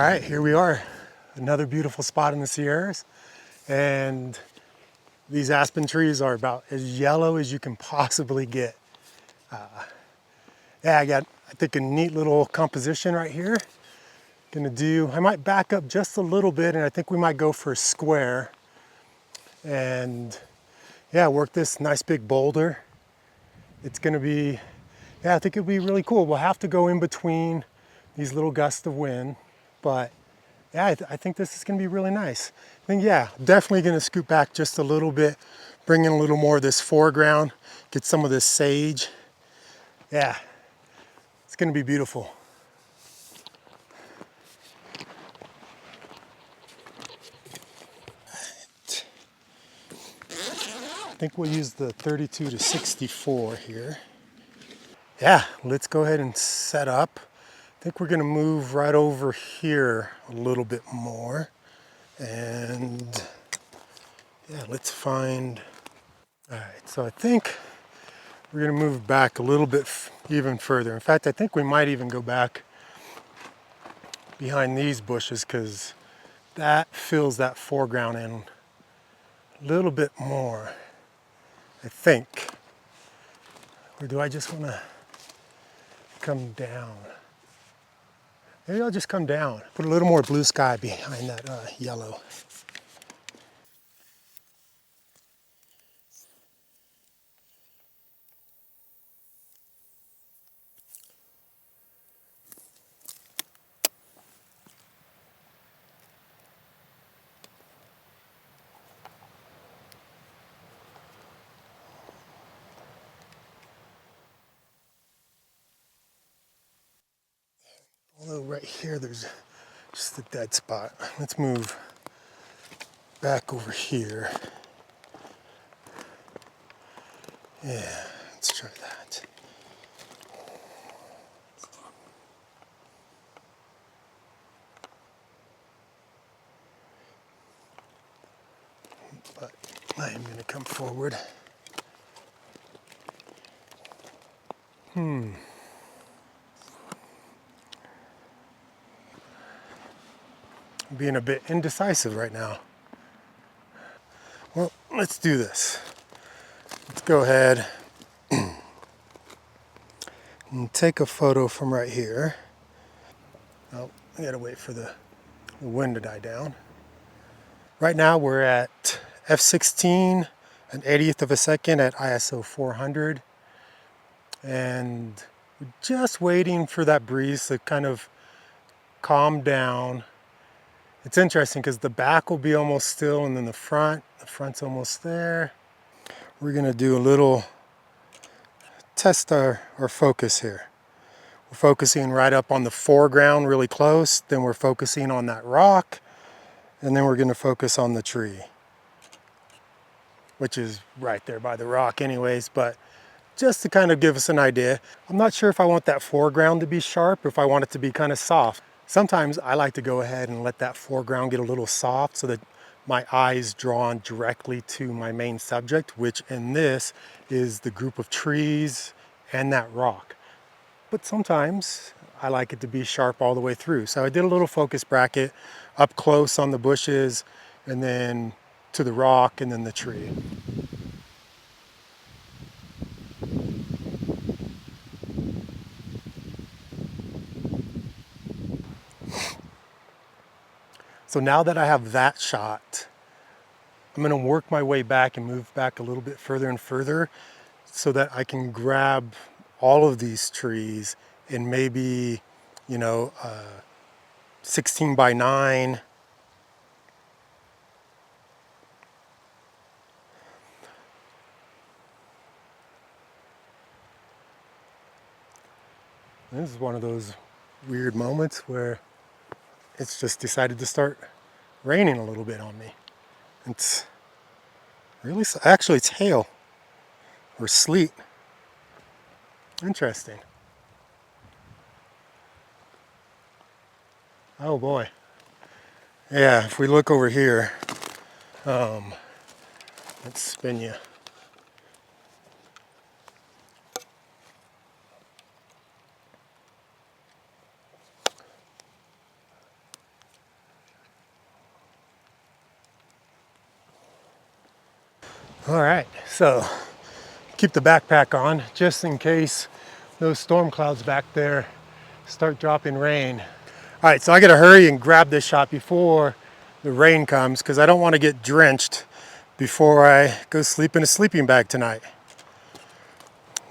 right, here we are. Another beautiful spot in the Sierras. And these aspen trees are about as yellow as you can possibly get. Yeah, I got, I think, a neat little composition right here. I might back up just a little bit, and I think we might go for a square. And yeah, work this nice big boulder. It's gonna be, yeah, I think it'll be really cool. We'll have to go in between these little gusts of wind, but yeah, I think this is gonna be really nice. I think, yeah, definitely gonna scoot back just a little bit, bring in a little more of this foreground, get some of this sage. Yeah, it's gonna be beautiful. I think we'll use the 32 to 64 here. Yeah, let's go ahead and set up. I think we're gonna move right over here a little bit more. And yeah, let's find, all right, so I think we're gonna move back a little bit even further. In fact, I think we might even go back behind these bushes because that fills that foreground in a little bit more, I think. Or do I just wanna come down? Maybe I'll just come down. Put a little more blue sky behind that yellow. Although right here, there's just a dead spot. Let's move back over here. Yeah, let's try that. But I am gonna come forward. I'm being a bit indecisive right now. Well, let's do this. Let's go ahead and take a photo from right here. Oh, I gotta wait for the wind to die down. Right now we're at f16, an 80th of a second at ISO 400. And we're just waiting for that breeze to kind of calm down. It's interesting because the back will be almost still and then the front's almost there. We're gonna do a little test our focus here. We're focusing right up on the foreground really close, then we're focusing on that rock, and then we're gonna focus on the tree, which is right there by the rock anyways, but just to kind of give us an idea. I'm not sure if I want that foreground to be sharp or if I want it to be kind of soft. Sometimes I like to go ahead and let that foreground get a little soft so that my eye is drawn directly to my main subject, which in this is the group of trees and that rock. But sometimes I like it to be sharp all the way through. So I did a little focus bracket up close on the bushes and then to the rock and then the tree. So now that I have that shot, I'm gonna work my way back and move back a little bit further and further so that I can grab all of these trees in maybe, 16 by 9. This is one of those weird moments where it's just decided to start raining a little bit on me. It's really, actually it's hail or sleet. Interesting. Oh boy. Yeah, if we look over here, let's spin you. All right, so keep the backpack on just in case those storm clouds back there start dropping rain. All right, so I gotta hurry and grab this shot before the rain comes because I don't want to get drenched before I go sleep in a sleeping bag tonight.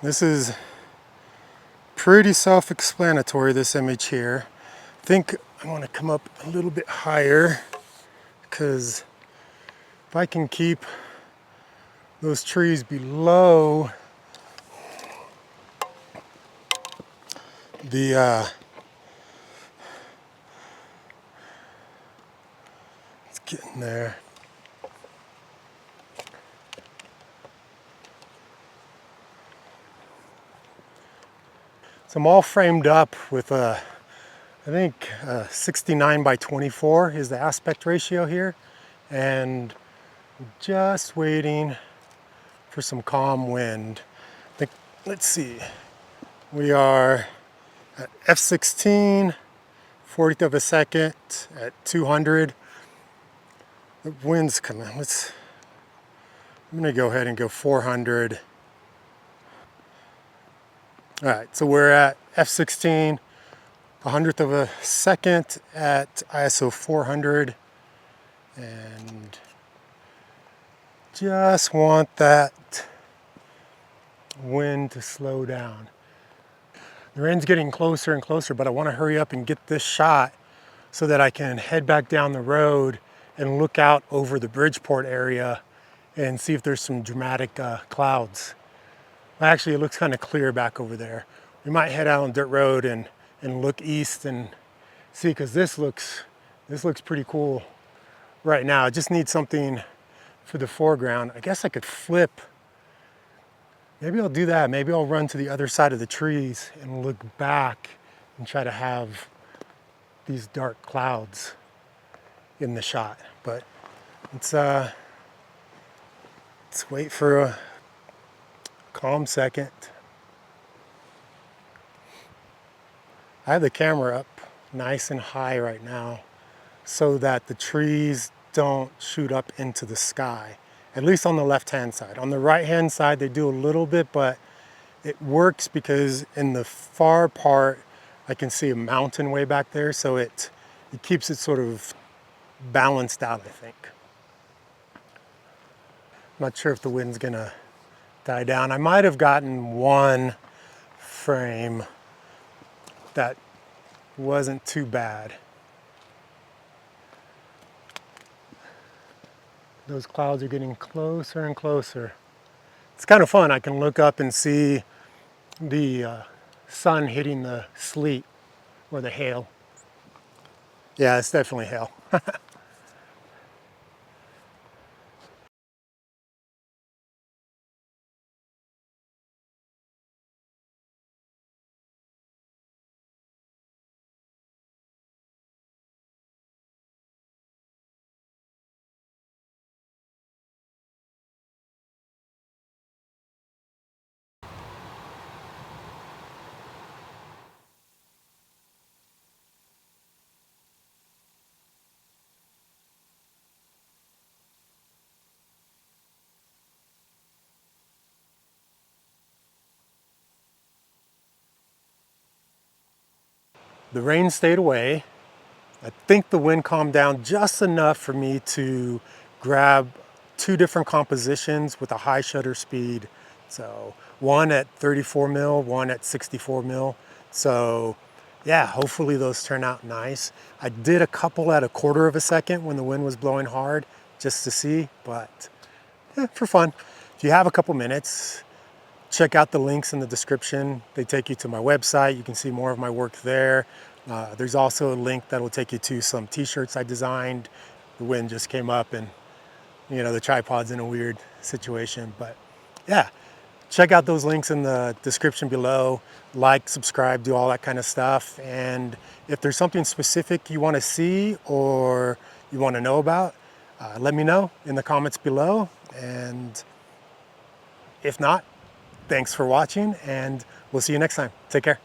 This is pretty self-explanatory, this image here. I think I want to come up a little bit higher because if I can keep those trees below the it's getting there. So I'm all framed up with I think 69 by 24 is the aspect ratio here, and just waiting for some calm wind. I think, let's see, we are at f16, 40th of a second at 200. The wind's coming. I'm gonna go ahead and go 400. All right, so we're at f16, 100th of a second at ISO 400, and just want that wind to slow down. The rain's getting closer and closer, but I want to hurry up and get this shot so that I can head back down the road and look out over the Bridgeport area and see if there's some dramatic clouds. Actually, it looks kind of clear back over there. We might head out on dirt road and look east and see, because this looks pretty cool right now. I just need something for the foreground. I guess I could flip. Maybe I'll do that. Maybe I'll run to the other side of the trees and look back and try to have these dark clouds in the shot. But let's wait for a calm second. I have the camera up nice and high right now so that the trees don't shoot up into the sky, at least on the left-hand side. On the right-hand side, they do a little bit, but it works because in the far part, I can see a mountain way back there, so it keeps it sort of balanced out, I think. I'm not sure if the wind's gonna die down. I might have gotten one frame that wasn't too bad. Those clouds are getting closer and closer. It's kind of fun. I can look up and see the sun hitting the sleet or the hail. Yeah, it's definitely hail. The rain stayed away. I think the wind calmed down just enough for me to grab two different compositions with a high shutter speed. So one at 34 mil, one at 64 mil. So yeah, hopefully those turn out nice. I did a couple at a quarter of a second when the wind was blowing hard just to see, but for fun. If you have a couple minutes, check out the links in the description. They take you to my website. You can see more of my work there. There's also a link that will take you to some t-shirts I designed. The wind just came up and the tripod's in a weird situation, but yeah, check out those links in the description below. Like, subscribe, do all that kind of stuff. And if there's something specific you want to see or you want to know about, let me know in the comments below. And if not, thanks for watching, and we'll see you next time. Take care.